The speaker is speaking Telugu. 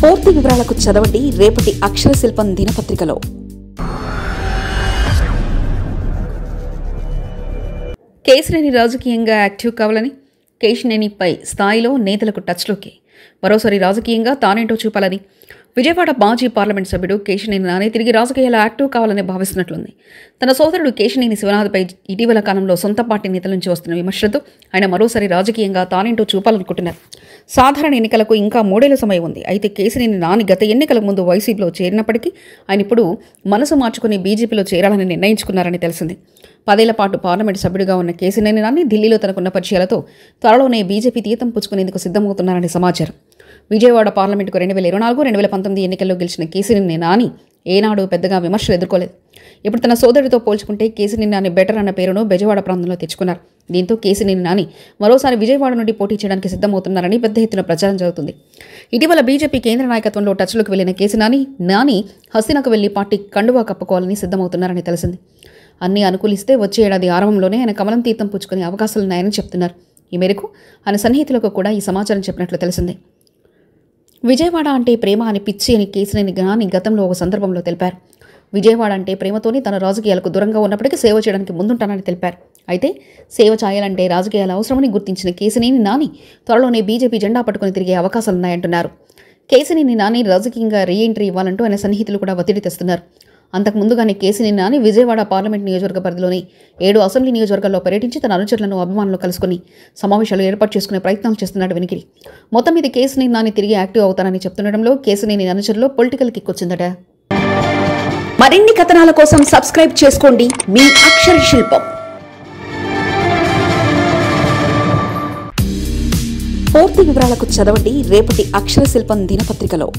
పూర్తి వివరాలకు చదవండి రేపటి అక్షర శిల్పం దినపత్రికలో. కేశినేని రాజకీయంగా యాక్టివ్ కావాలని, కేశినేనిపై స్థాయిలో నేతలకు టచ్లోకి, మరోసారి రాజకీయంగా తానేంటో చూపాలని విజయవాడ మాజీ పార్లమెంట్ సభ్యుడు కేశినేని నాని తిరిగి రాజకీయాల్లో యాక్టివ్ కావాలని భావిస్తున్నట్లుంది. తన సోదరుడు కేశినేని శివనాథ్పై ఇటీవల కాలంలో సొంత పార్టీ నేతల నుంచి వస్తున్న విమర్శలతో ఆయన మరోసారి రాజకీయంగా తానేంటో చూపాలనుకుంటున్నారు. సాధారణ ఎన్నికలకు ఇంకా 3 ఏళ్ల సమయం ఉంది. అయితే కేశినేని నాని గత ఎన్నికల ముందు వైసీపీలో చేరినప్పటికీ ఆయన ఇప్పుడు మనసు మార్చుకుని బీజేపీలో చేరాలని నిర్ణయించుకున్నారని తెలిసింది. 10 ఏళ్ల పాటు పార్లమెంట్ సభ్యుడిగా ఉన్న కేశినేని నాని ఢిల్లీలో తనకున్న పరిచయాలతో త్వరలోనే బీజేపీ తీతం పుచ్చుకునేందుకు సిద్ధమవుతున్నారని సమాచారం. విజయవాడ పార్లమెంటుకు 2024-2019 ఎన్నికల్లో గెలిచిన కేశినేని నాని ఏనాడు పెద్దగా విమర్శలు ఎదుర్కోలేదు. ఇప్పుడు తన సోదరుడితో పోల్చుకుంటే కేశినేని నాని బెటర్ అన్న పేరును బెజవాడ ప్రాంతంలో తెచ్చుకున్నారు. దీంతో కేశినేని నాని మరోసారి విజయవాడ నుండి పోటీ చేయడానికి సిద్ధమవుతున్నారని పెద్ద ఎత్తున ప్రచారం జరుగుతుంది. ఇటీవల బీజేపీ కేంద్ర నాయకత్వంలో టచ్లోకి వెళ్లిన కేశినేని నాని హస్తినకు వెళ్లి పార్టీ కండువా కప్పుకోవాలని సిద్ధమవుతున్నారని తెలిసింది. అన్ని అనుకూలిస్తే వచ్చే ఏడాది ఆరంభంలోనే ఆయన కమలం తీర్థం పుచ్చుకునే అవకాశాలున్నాయని చెప్తున్నారు. ఈ మేరకు ఆయన సన్నిహితులకు కూడా ఈ సమాచారం చెప్పినట్లు తెలిసింది. విజయవాడ అంటే ప్రేమ అని పిచ్చి అని కేశినేని నాని గతంలో ఒక సందర్భంలో తెలిపారు. విజయవాడ అంటే ప్రేమతోనే తన రాజకీయాలకు దూరంగా ఉన్నప్పటికీ సేవ చేయడానికి ముందుంటానని తెలిపారు. అయితే సేవ చేయాలంటే రాజకీయాలు అవసరమని గుర్తించిన కేశినేని నాని త్వరలోనే బీజేపీ జెండా పట్టుకుని తిరిగే అవకాశాలున్నాయంటున్నారు. కేశినేని నాని రాజకీయంగా రీఎంట్రీ ఇవ్వాలంటూ ఆయన సన్నిహితులు కూడా ఒత్తిడి తెస్తున్నారు. అంతకు ముందుగానే కేశినేని నాని విజయవాడ పార్లమెంట్ నియోజకవర్గ పరిధిలోని 7 అసెంబ్లీ నియోజకవర్గాల్లో పర్యటించి తన అనుచరులను అభిమానులు కలుసుకుని సమావేశాలు ఏర్పాటు చేసుకునే ప్రయత్నాలు చేస్తున్నాడు వినికిడి. మొత్తం మీద కేశినేని నాని తిరిగి యాక్టివ్ అవుతానని చెప్తుండటంలో కేశినేని అనుచరుల్లో పొలిటికల్ కిక్ వచ్చిందట. మరిన్ని కథనాల కోసం సబ్స్క్రైబ్ చేసుకోండి మీ అక్షర శిల్పం. పూర్తి వివరాలకు చదవండి రేపటి అక్షర శిల్పం దినపత్రికలో.